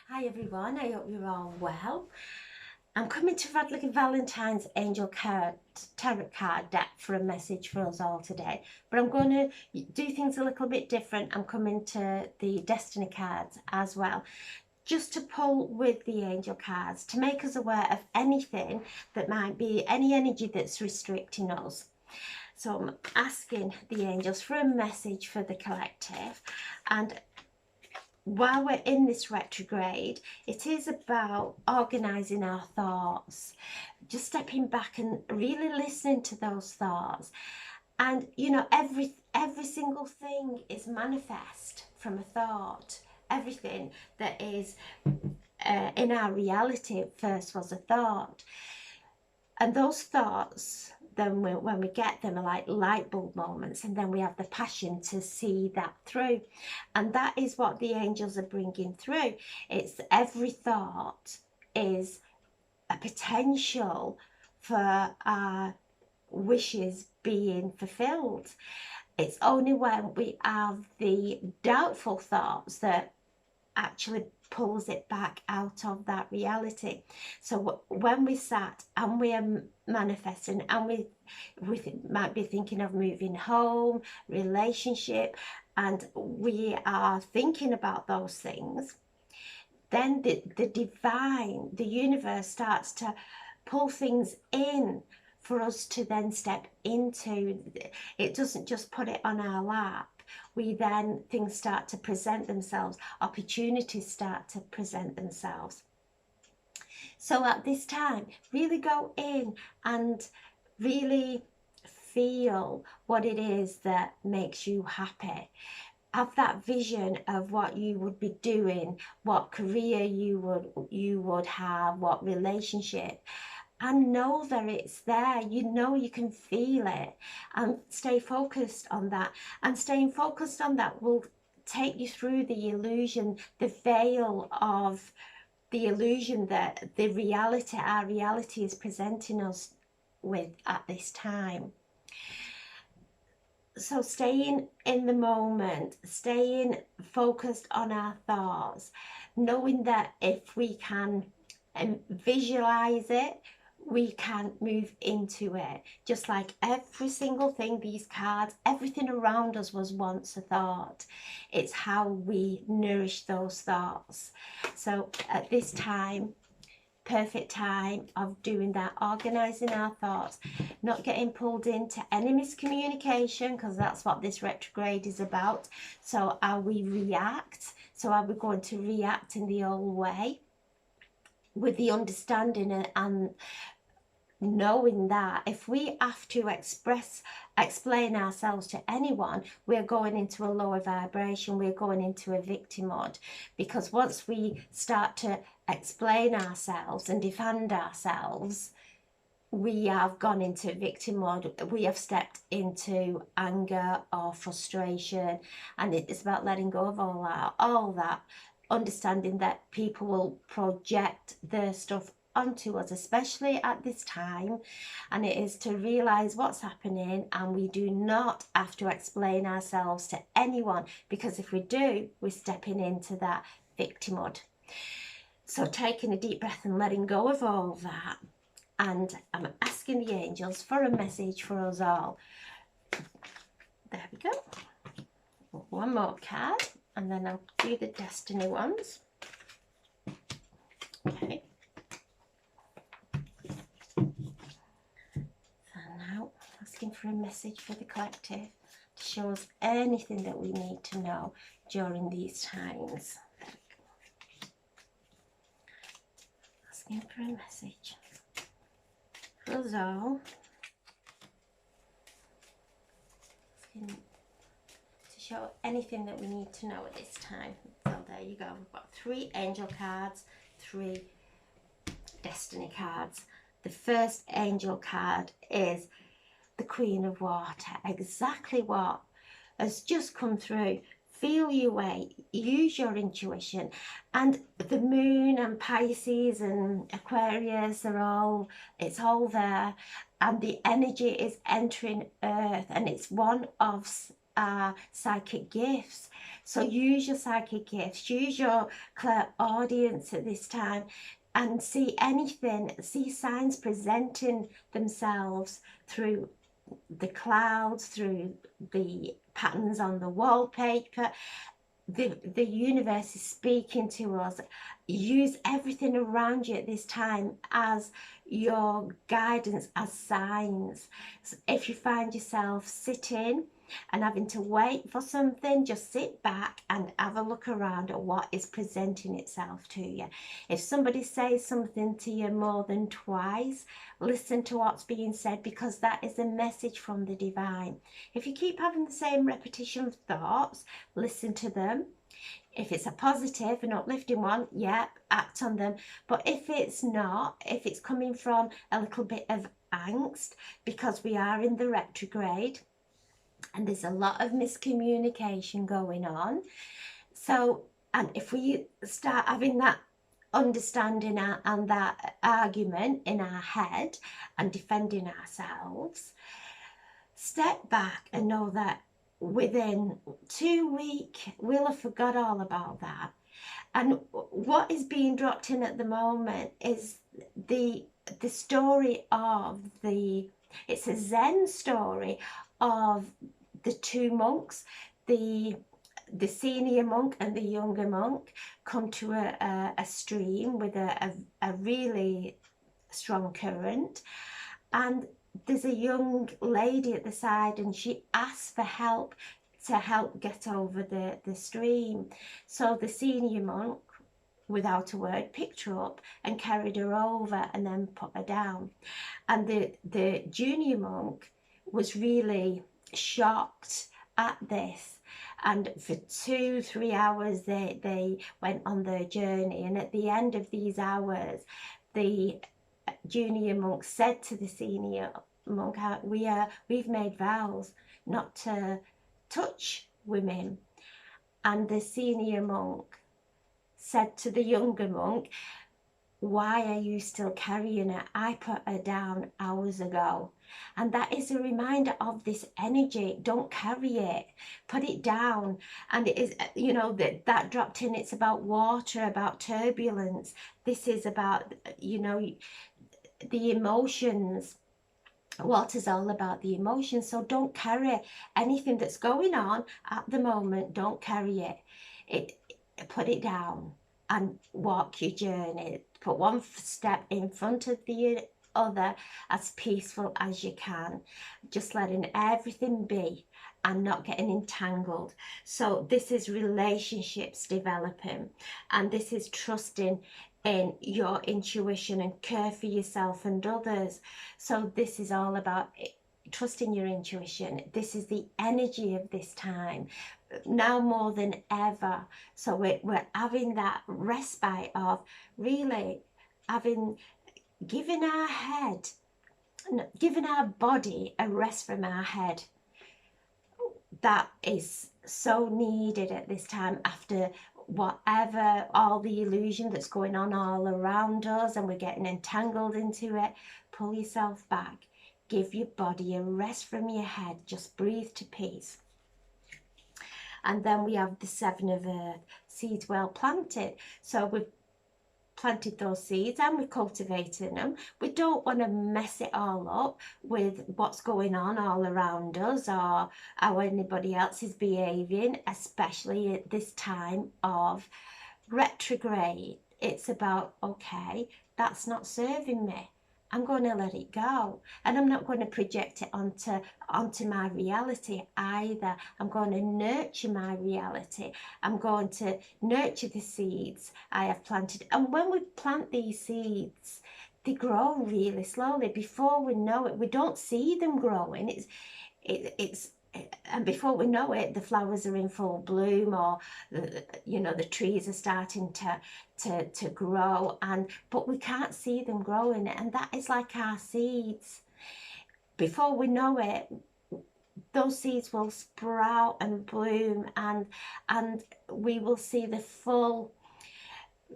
Hi everyone, I hope you're all well. I'm coming to Radley Valentine's Angel card, Tarot card deck for a message for us all today. But I'm going to do things a little bit different. I'm coming to the Destiny cards as well, just to pull with the Angel cards to make us aware of anything that might be any energy that's restricting us. So I'm asking the angels for a message for the collective, and while we're in this retrograde, it is about organizing our thoughts, just stepping back and really listening to those thoughts. And every single thing is manifest from a thought. Everything that is in our reality at first was a thought. And those thoughts, then when we get them, are like light bulb moments, and then we have the passion to see that through. And that is what the angels are bringing through. It's every thought is a potential for our wishes being fulfilled. It's only when we have the doubtful thoughts that actually pulls it back out of that reality. So when we sat and we are manifesting, and we might be thinking of moving home, relationship, and we are thinking about those things, then the divine, the universe starts to pull things in for us to then step into. It doesn't just put it on our lap. Things start to present themselves, opportunities start to present themselves. So at this time, really go in and really feel what it is that makes you happy. Have that vision of what you would be doing, what career you would have, what relationship, and know that it's there. You can feel it, and stay focused on that. And staying focused on that will take you through the illusion, the veil of the illusion that our reality is presenting us with at this time. So staying in the moment, staying focused on our thoughts, knowing that if we can visualize it, we can move into it. Just like every single thing, these cards, everything around us was once a thought. It's how we nourish those thoughts. So at this time, perfect time of doing that, organizing our thoughts, not getting pulled into any miscommunication, because that's what this retrograde is about. So are we going to react in the old way, with the understanding and knowing that if we have to explain ourselves to anyone, we're going into a lower vibration, we're going into a victim mode. Because once we start to explain ourselves and defend ourselves, we have gone into victim mode. We have stepped into anger or frustration, and it's about letting go of all that, understanding that people will project their stuff onto us, especially at this time. And it is to realize what's happening, and we do not have to explain ourselves to anyone, because if we do, we're stepping into that victim mode. So taking a deep breath and letting go of all that, and I'm asking the angels for a message for us all. There we go. One more card, and then I'll do the destiny ones. Okay. So now asking for a message for the collective to show us anything that we need to know during these times. Asking for a message for us all. Asking to show anything that we need to know at this time. So there you go. We've got 3 angel cards, 3 destiny cards. The first angel card is the Queen of Water. Exactly what has just come through. Feel your way, use your intuition. And the moon and Pisces and Aquarius it's all there, and the energy is entering earth, and it's one of our psychic gifts. So use your psychic gifts, use your clairaudience at this time, and see anything, see signs presenting themselves through the clouds, through the patterns on the wallpaper. The universe is speaking to us. Use everything around you at this time as your guidance, as signs. So if you find yourself sitting and having to wait for something, just sit back and have a look around at what is presenting itself to you. If somebody says something to you more than twice, listen to what's being said, because that is a message from the divine. If you keep having the same repetition of thoughts, listen to them. If it's a positive and uplifting one, yeah, act on them. But if it's not, if it's coming from a little bit of angst, because we are in the retrograde and there's a lot of miscommunication going on. So, and if we start having that understanding and that argument in our head and defending ourselves, step back and know that within 2 weeks we'll have forgot all about that. And what is being dropped in at the moment is the story of it's a Zen story of the two monks, the senior monk and the younger monk come to a stream with a really strong current, and there's a young lady at the side and she asks for help to help get over the stream. So the senior monk, without a word, picked her up and carried her over and then put her down. And the junior monk was really shocked at this, and for 2-3 hours they went on their journey, and at the end of these hours the junior monk said to the senior monk, we've made vows not to touch women. And the senior monk said to the younger monk, why are you still carrying her? I put her down hours ago. And that is a reminder of this energy. Don't carry it, put it down. And it is, you know, that dropped in, it's about water, about turbulence. This is about, you know, the emotions. Water's all about the emotions. So don't carry anything that's going on at the moment. Don't carry it. Put it down and walk your journey. Put one step in front of the other, as peaceful as you can, just letting everything be and not getting entangled. So this is relationships developing, and this is trusting in your intuition and care for yourself and others. So this is all about trusting your intuition. This is the energy of this time now more than ever. So we're having that respite of really giving our head, giving our body a rest from our head. That is so needed at this time, after whatever, all the illusion that's going on all around us and we're getting entangled into it. Pull yourself back, give your body a rest from your head, just breathe to peace. And then we have the Seven of Earth, seeds well planted. So we've planted those seeds and we're cultivating them. We don't want to mess it all up with what's going on all around us or how anybody else is behaving, especially at this time of retrograde. It's about, okay, that's not serving me. I'm going to let it go, and I'm not going to project it onto my reality either. I'm going to nurture my reality. I'm going to nurture the seeds I have planted. And when we plant these seeds, they grow really slowly. Before we know it, we don't see them growing. And before we know it, the flowers are in full bloom, or the trees are starting to grow, but we can't see them growing. And that is like our seeds. Before we know it, those seeds will sprout and bloom, and we will see the full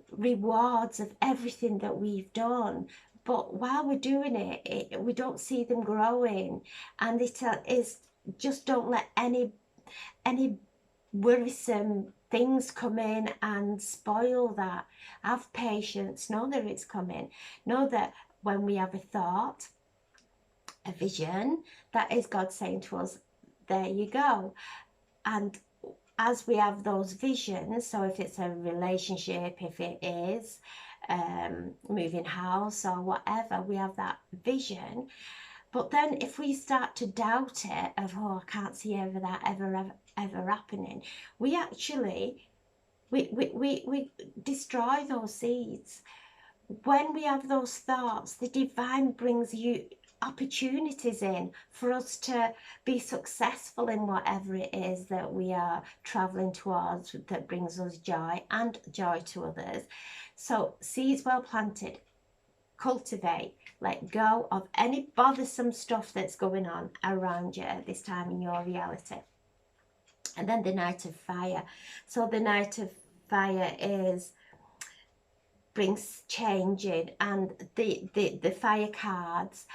rewards of everything that we've done. But while we're doing it, we don't see them growing. And it is, just don't let any any worrisome things come in and spoil that. Have patience, know that it's coming. Know that when we have a thought, a vision, that is God saying to us, there you go. And as we have those visions, so if it's a relationship, if it is moving house or whatever, we have that vision. But then if we start to doubt it, of, oh, I can't see that ever happening, we actually, we destroy those seeds. When we have those thoughts, the divine brings you opportunities in for us to be successful in whatever it is that we are traveling towards that brings us joy and joy to others. So seeds well planted, cultivate, let go of any bothersome stuff that's going on around you at this time in your reality. And then the Knight of Fire. So the Knight of Fire brings change in, and the fire cards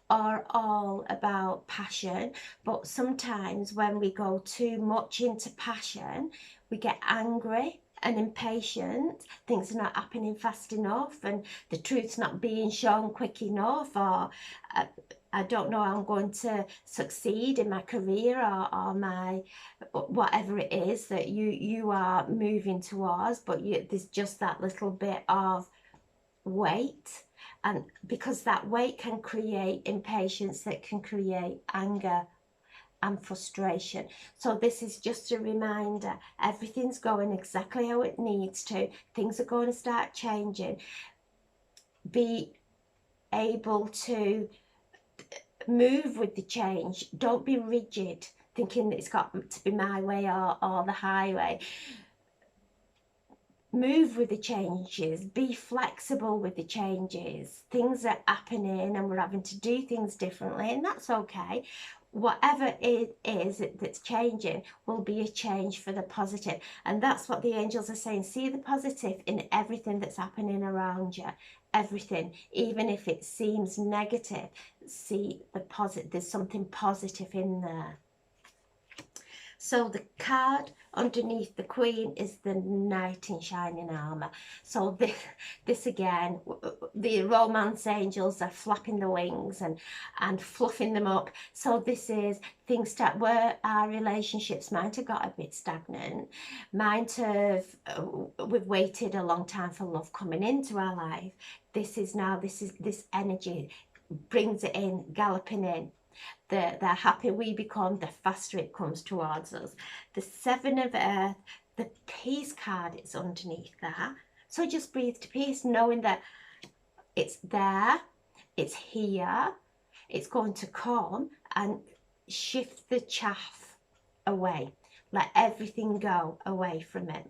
are all about passion. But sometimes when we go too much into passion, we get angry and impatient, things are not happening fast enough, and the truth's not being shown quick enough, or I don't know how I'm going to succeed in my career, or my whatever it is that you are moving towards, but there's just that little bit of weight. And because that weight can create impatience, that can create anger and frustration. So this is just a reminder, everything's going exactly how it needs to. Things are going to start changing. Be able to move with the change. Don't be rigid, thinking that it's got to be my way or the highway. Move with the changes, be flexible with the changes. Things are happening and we're having to do things differently, and that's okay. Whatever it is that's changing will be a change for the positive. And that's what the angels are saying. See the positive in everything that's happening around you. Everything, even if it seems negative, see the positive. There's something positive in there. So the card underneath the Queen is the Knight in shining armour. So this again, the romance angels are flapping the wings and fluffing them up. So this is things that where our relationships might have got a bit stagnant, might have, we've waited a long time for love coming into our life. This energy brings it in, galloping in. The happier we become, the faster it comes towards us. The Seven of Earth, the peace card is underneath that. So just breathe to peace, knowing that it's there, it's here, it's going to come, and shift the chaff away. Let everything go away from it.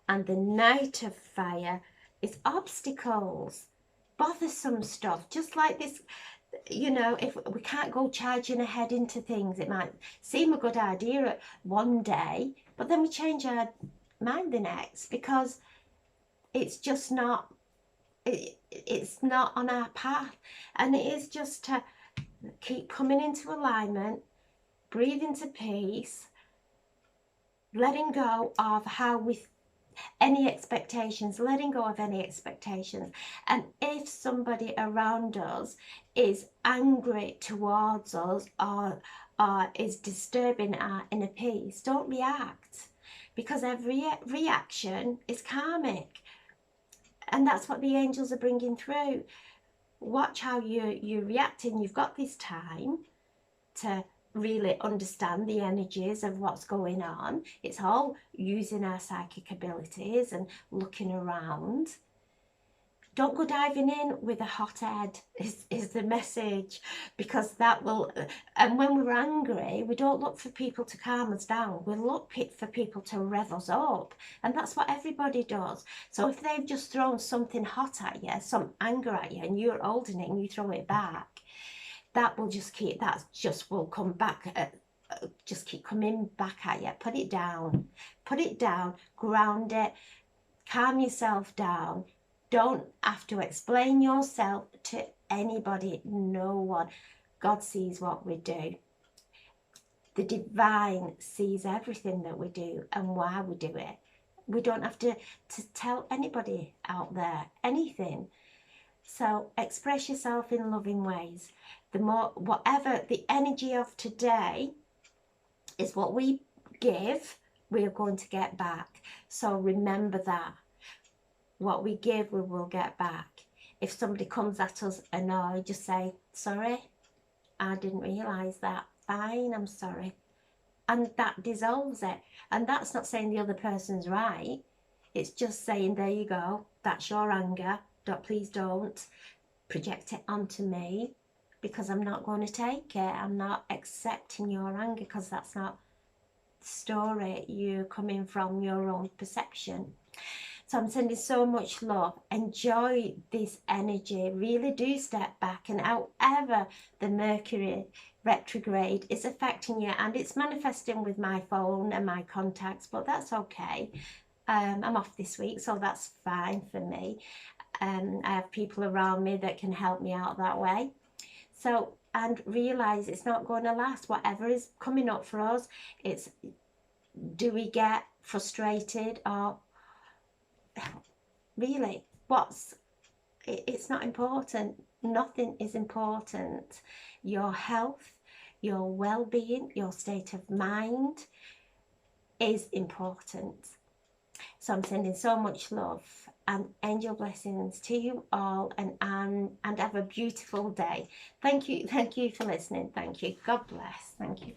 And the Knight of Fire is obstacles, bothersome stuff, just like this. You know, if we can't go charging ahead into things, it might seem a good idea one day, but then we change our mind the next because it's just not, it's not on our path. And it is just to keep coming into alignment, breathe into peace, letting go of how we any expectations, letting go of any expectations. And if somebody around us is angry towards us or is disturbing our inner peace, don't react, because every reaction is karmic. And that's what the angels are bringing through. Watch how you're reacting. You've got this time to really understand the energies of what's going on. It's all using our psychic abilities and looking around. Don't go diving in with a hot head is the message, because that will, and when we're angry, we don't look for people to calm us down. We look for people to rev us up, and that's what everybody does. So if they've just thrown something hot at you, some anger at you, and you're holding it and you throw it back, that will just keep, that just will come back, just keep coming back at you. Put it down, ground it, calm yourself down. Don't have to explain yourself to anybody, no one. God sees what we do. the divine sees everything that we do and why we do it. We don't have to tell anybody out there anything. So express yourself in loving ways. The more, whatever the energy of today is what we give, we are going to get back. So remember that. What we give, we will get back. If somebody comes at us annoyed, just say, sorry, I didn't realise that. Fine, I'm sorry. And that dissolves it. And that's not saying the other person's right. It's just saying, there you go, that's your anger. Please don't project it onto me, because I'm not going to take it. I'm not accepting your anger, because that's not the story. You're coming from your own perception. So I'm sending so much love. Enjoy this energy. Really do step back. And however the Mercury retrograde is affecting you, and it's manifesting with my phone and my contacts, but that's okay. I'm off this week, so that's fine for me. I have people around me that can help me out that way. So, and realise it's not going to last. Whatever is coming up for us, it's, do we get frustrated, or really, it's not important. Nothing is important. Your health, your well-being, your state of mind is important. So I'm sending so much love and angel blessings to you all, and have a beautiful day. Thank you for listening. Thank you. God bless. Thank you.